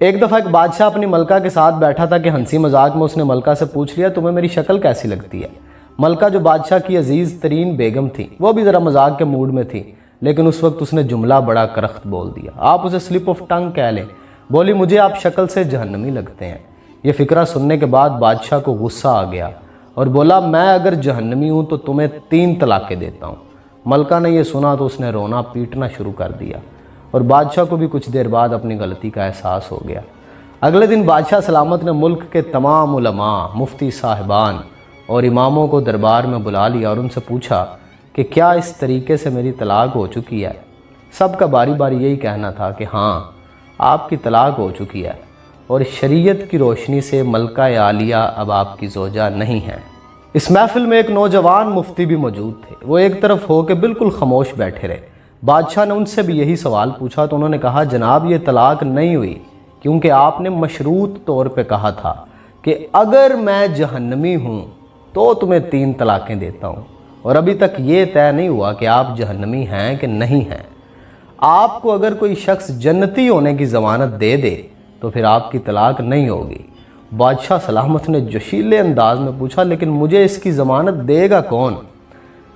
ایک دفعہ ایک بادشاہ اپنی ملکہ کے ساتھ بیٹھا تھا کہ ہنسی مذاق میں اس نے ملکہ سے پوچھ لیا تمہیں میری شکل کیسی لگتی ہے۔ ملکہ جو بادشاہ کی عزیز ترین بیگم تھی وہ بھی ذرا مذاق کے موڈ میں تھی، لیکن اس وقت اس نے جملہ بڑا کرخت بول دیا، آپ اسے سلپ آف ٹنگ کہہ لیں۔ بولی مجھے آپ شکل سے جہنمی لگتے ہیں۔ یہ فقرہ سننے کے بعد بادشاہ کو غصہ آ گیا اور بولا میں اگر جہنمی ہوں تو تمہیں 3 طلاقیں دیتا ہوں۔ ملکہ نے یہ سنا تو اس نے رونا پیٹنا شروع کر دیا اور بادشاہ کو بھی کچھ دیر بعد اپنی غلطی کا احساس ہو گیا۔ اگلے دن بادشاہ سلامت نے ملک کے تمام علماء، مفتی صاحبان اور اماموں کو دربار میں بلا لیا اور ان سے پوچھا کہ کیا اس طریقے سے میری طلاق ہو چکی ہے؟ سب کا باری باری یہی کہنا تھا کہ ہاں آپ کی طلاق ہو چکی ہے اور شریعت کی روشنی سے ملکہ عالیہ اب آپ کی زوجہ نہیں ہے۔ اس محفل میں ایک نوجوان مفتی بھی موجود تھے۔ وہ ایک طرف ہو کے بالکل خاموش بیٹھے رہے۔ بادشاہ نے ان سے بھی یہی سوال پوچھا تو انہوں نے کہا جناب یہ طلاق نہیں ہوئی کیونکہ آپ نے مشروط طور پہ کہا تھا کہ اگر میں جہنمی ہوں تو تمہیں 3 طلاقیں دیتا ہوں، اور ابھی تک یہ طے نہیں ہوا کہ آپ جہنمی ہیں کہ نہیں ہیں۔ آپ کو اگر کوئی شخص جنتی ہونے کی ضمانت دے دے تو پھر آپ کی طلاق نہیں ہوگی۔ بادشاہ سلامت نے جوشیلے انداز میں پوچھا لیکن مجھے اس کی ضمانت دے گا کون؟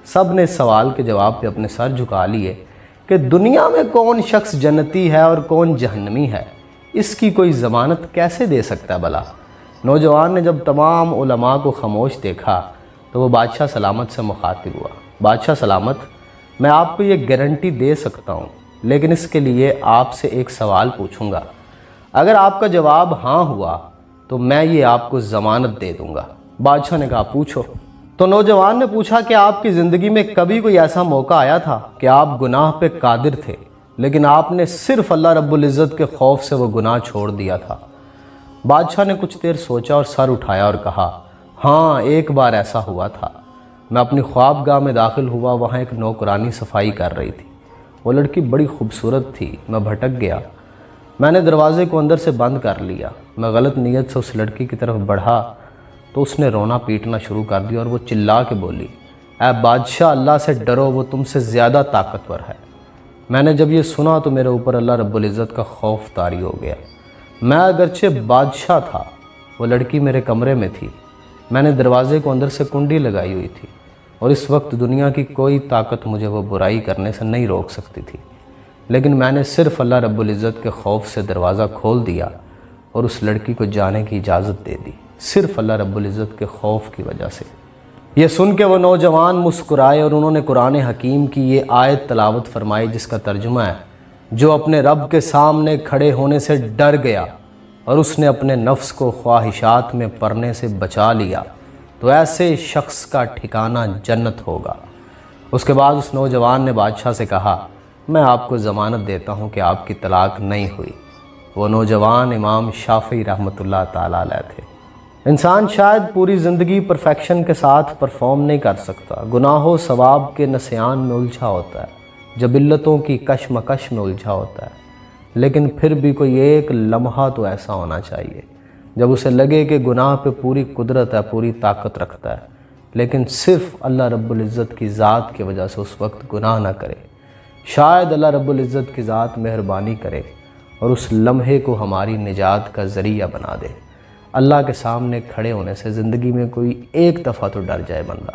سب نے اس سوال کے جواب پہ اپنے سر جھکا لیے کہ دنیا میں کون شخص جنتی ہے اور کون جہنمی ہے، اس کی کوئی ضمانت کیسے دے سکتا ہے بھلا؟ نوجوان نے جب تمام علماء کو خاموش دیکھا تو وہ بادشاہ سلامت سے مخاطب ہوا، بادشاہ سلامت میں آپ کو یہ گارنٹی دے سکتا ہوں لیکن اس کے لیے آپ سے ایک سوال پوچھوں گا، اگر آپ کا جواب ہاں ہوا تو میں یہ آپ کو ضمانت دے دوں گا۔ بادشاہ نے کہا پوچھو۔ تو نوجوان نے پوچھا کہ آپ کی زندگی میں کبھی کوئی ایسا موقع آیا تھا کہ آپ گناہ پہ قادر تھے لیکن آپ نے صرف اللہ رب العزت کے خوف سے وہ گناہ چھوڑ دیا تھا؟ بادشاہ نے کچھ دیر سوچا اور سر اٹھایا اور کہا ہاں ایک بار ایسا ہوا تھا۔ میں اپنی خوابگاہ میں داخل ہوا، وہاں ایک نوکرانی صفائی کر رہی تھی۔ وہ لڑکی بڑی خوبصورت تھی، میں بھٹک گیا۔ میں نے دروازے کو اندر سے بند کر لیا۔ میں غلط نیت سے اس لڑکی کی طرف بڑھا تو اس نے رونا پیٹنا شروع کر دیا اور وہ چلا کے بولی اے بادشاہ اللہ سے ڈرو، وہ تم سے زیادہ طاقتور ہے۔ میں نے جب یہ سنا تو میرے اوپر اللہ رب العزت کا خوف طاری ہو گیا۔ میں اگرچہ بادشاہ تھا، وہ لڑکی میرے کمرے میں تھی، میں نے دروازے کو اندر سے کنڈی لگائی ہوئی تھی اور اس وقت دنیا کی کوئی طاقت مجھے وہ برائی کرنے سے نہیں روک سکتی تھی، لیکن میں نے صرف اللہ رب العزت کے خوف سے دروازہ کھول دیا اور اس لڑکی کو جانے کی اجازت دے دی، صرف اللہ رب العزت کے خوف کی وجہ سے۔ یہ سن کے وہ نوجوان مسکرائے اور انہوں نے قرآن حکیم کی یہ آیت تلاوت فرمائی جس کا ترجمہ ہے جو اپنے رب کے سامنے کھڑے ہونے سے ڈر گیا اور اس نے اپنے نفس کو خواہشات میں پڑنے سے بچا لیا تو ایسے شخص کا ٹھکانہ جنت ہوگا۔ اس کے بعد اس نوجوان نے بادشاہ سے کہا میں آپ کو ضمانت دیتا ہوں کہ آپ کی طلاق نہیں ہوئی۔ وہ نوجوان امام شافعی رحمۃ اللہ تعالیٰ علیہ تھے۔ انسان شاید پوری زندگی پرفیکشن کے ساتھ پرفارم نہیں کر سکتا، گناہ و ثواب کے نسیان میں الجھا ہوتا ہے، جبلتوں کی کشمکش میں الجھا ہوتا ہے، لیکن پھر بھی کوئی ایک لمحہ تو ایسا ہونا چاہیے جب اسے لگے کہ گناہ پہ پوری قدرت ہے، پوری طاقت رکھتا ہے، لیکن صرف اللہ رب العزت کی ذات کی وجہ سے اس وقت گناہ نہ کرے۔ شاید اللہ رب العزت کی ذات مہربانی کرے اور اس لمحے کو ہماری نجات کا ذریعہ بنا دے۔ اللہ کے سامنے کھڑے ہونے سے زندگی میں کوئی ایک دفعہ تو ڈر جائے بندہ۔